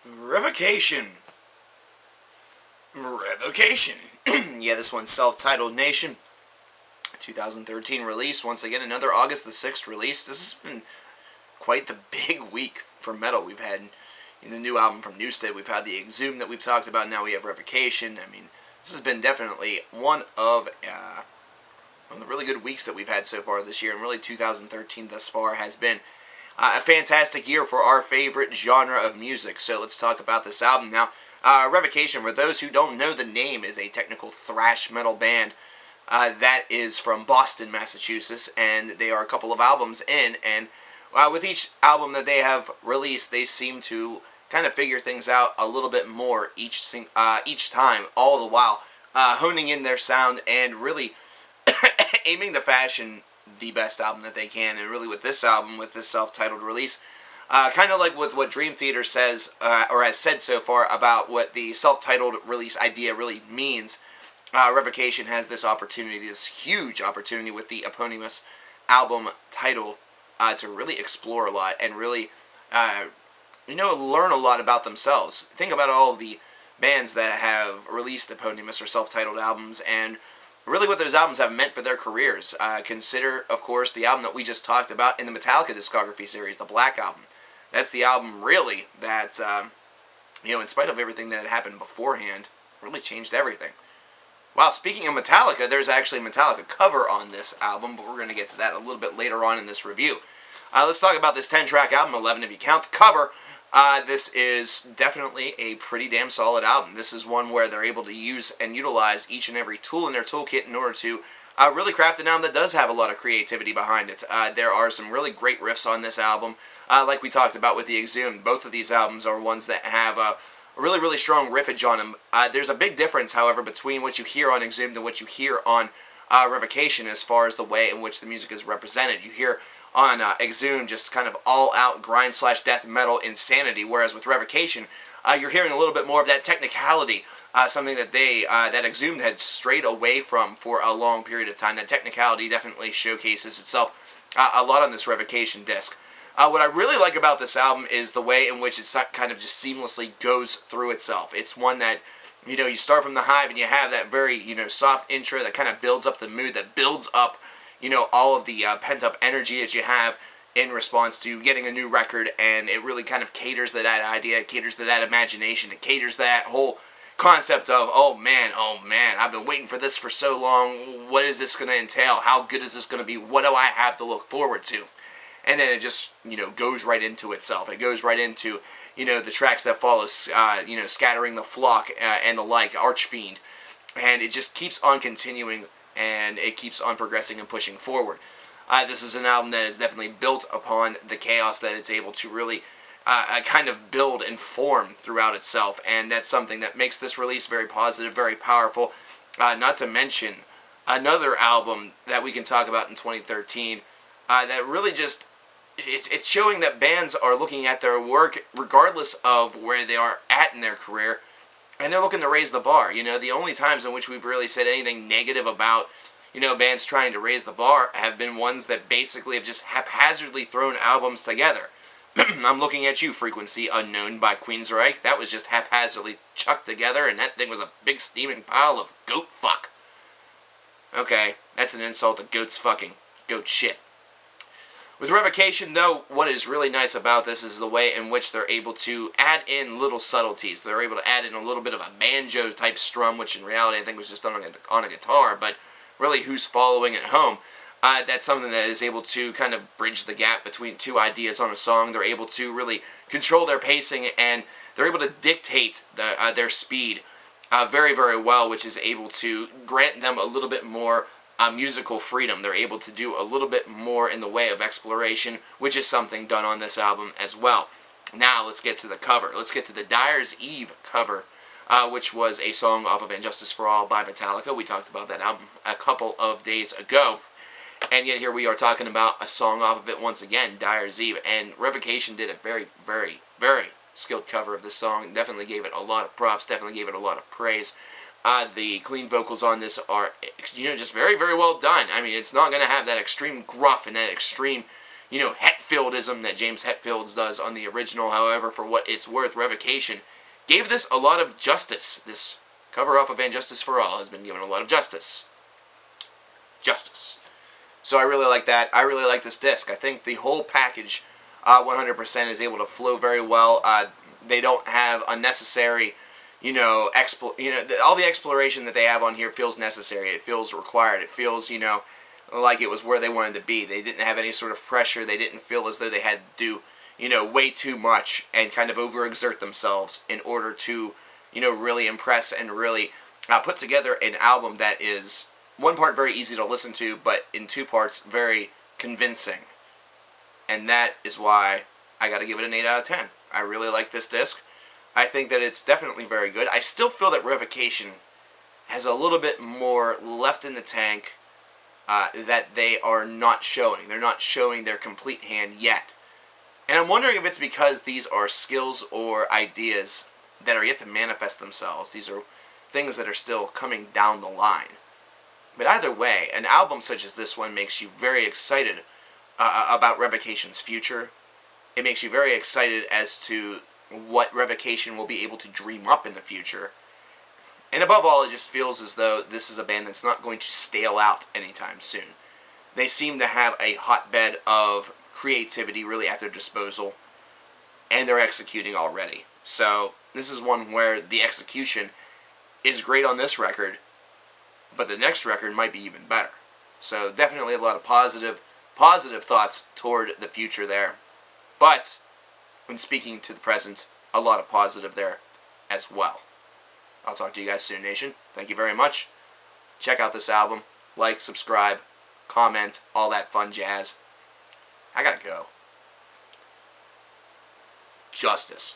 Revocation. Revocation. Yeah, this one's self-titled Nation. 2013 release. Once again, another August the 6th release. This has been quite the big week for metal. We've had in the new album from Newstead, we've had the Exhumed that we've talked about. Now we have Revocation. I mean, this has been definitely one of the really good weeks that we've had so far this year, and really 2013 thus far has been a fantastic year for our favorite genre of music. So let's talk about this album now. Revocation, for those who don't know the name, is a technical thrash metal band that is from Boston, Massachusetts, and they are a couple of albums in, and with each album that they have released, they seem to kind of figure things out a little bit more each time, all the while honing in their sound and really aiming to fashion the best album that they can. And really with this album, with this self-titled release, kind of like with what Dream Theater says, or has said so far about what the self-titled release idea really means, Revocation has this opportunity, this huge opportunity with the eponymous album title to really explore a lot and really, learn a lot about themselves. Think about all of the bands that have released eponymous or self-titled albums and really what those albums have meant for their careers. Consider, of course, the album that we just talked about in the Metallica discography series, the Black Album. That's the album, really, that, in spite of everything that had happened beforehand, really changed everything. Wow, speaking of Metallica, there's actually a Metallica cover on this album, but we're going to get to that a little bit later on in this review. Let's talk about this 10-track album, 11 if you count the cover. This is definitely a pretty damn solid album. This is one where they're able to use and utilize each and every tool in their toolkit in order to really craft an album that does have a lot of creativity behind it. There are some really great riffs on this album, like we talked about with the Exhumed. Both of these albums are ones that have a really, really strong riffage on them. There's a big difference, however, between what you hear on Exhumed and what you hear on Revocation as far as the way in which the music is represented. You hear on Exhumed just kind of all-out grind/death metal insanity, whereas with Revocation, you're hearing a little bit more of that technicality, something that that Exhumed had strayed away from for a long period of time. That technicality definitely showcases itself a lot on this Revocation disc. What I really like about this album is the way in which it kind of just seamlessly goes through itself. It's one that, you start from the Hive and you have that very, soft intro that kind of builds up the mood, that builds up, all of the pent-up energy that you have in response to getting a new record, and it really kind of caters to that idea, it caters to that imagination, it caters to that whole concept of, oh man, I've been waiting for this for so long, what is this going to entail, how good is this going to be, what do I have to look forward to? And then it just, goes right into itself. It goes right into, the tracks that follow, Scattering the Flock and the like, Archfiend. And it just keeps on continuing, and it keeps on progressing and pushing forward. This is an album that is definitely built upon the chaos that it's able to really kind of build and form throughout itself. And that's something that makes this release very positive, very powerful. Not to mention another album that we can talk about in 2013 that really just... It's showing that bands are looking at their work regardless of where they are at in their career, and they're looking to raise the bar. The only times in which we've really said anything negative about, bands trying to raise the bar have been ones that basically have just haphazardly thrown albums together. I'm looking at you, Frequency Unknown by Queensryche. That was just haphazardly chucked together, and that thing was a big steaming pile of goat fuck. Okay, that's an insult to goats fucking. Goat shit. With Revocation, though, what is really nice about this is the way in which they're able to add in little subtleties. They're able to add in a little bit of a banjo-type strum, which in reality I think was just done on a guitar, but really who's following at home. That's something that is able to kind of bridge the gap between two ideas on a song. They're able to really control their pacing, and they're able to dictate their speed very, very well, which is able to grant them a little bit more musical freedom. They're able to do a little bit more in the way of exploration, which is something done on this album as well. Now, let's get to the cover. Let's get to the Dyer's Eve cover, which was a song off of And Justice for All by Metallica. We talked about that album a couple of days ago. And yet here we are talking about a song off of it once again, Dyer's Eve. And Revocation did a very, very, very skilled cover of this song. Definitely gave it a lot of props, definitely gave it a lot of praise. The clean vocals on this are, just very, very well done. I mean, it's not going to have that extreme gruff and that extreme, Hetfieldism that James Hetfield does on the original. However, for what it's worth, Revocation gave this a lot of justice. This cover off of And Justice for All has been given a lot of justice. So I really like that. I really like this disc. I think the whole package 100% is able to flow very well. They don't have unnecessary, all the exploration that they have on here feels necessary. It feels required. It feels, like it was where they wanted to be. They didn't have any sort of pressure. They didn't feel as though they had to do, way too much and kind of overexert themselves in order to, really impress and really put together an album that is, one part very easy to listen to, but in two parts very convincing. And that is why I got to give it an 8 out of 10. I really like this disc. I think that it's definitely very good. I still feel that Revocation has a little bit more left in the tank that they are not showing. They're not showing their complete hand yet. And I'm wondering if it's because these are skills or ideas that are yet to manifest themselves. These are things that are still coming down the line. But either way, an album such as this one makes you very excited about Revocation's future. It makes you very excited as to what Revocation will be able to dream up in the future. And above all, it just feels as though this is a band that's not going to stale out anytime soon. They seem to have a hotbed of creativity really at their disposal, and they're executing already. So this is one where the execution is great on this record, but the next record might be even better. So definitely a lot of positive thoughts toward the future there. But when speaking to the present, a lot of positive there as well. I'll talk to you guys soon, Nation. Thank you very much. Check out this album. Like, subscribe, comment, all that fun jazz. I gotta go. Justice.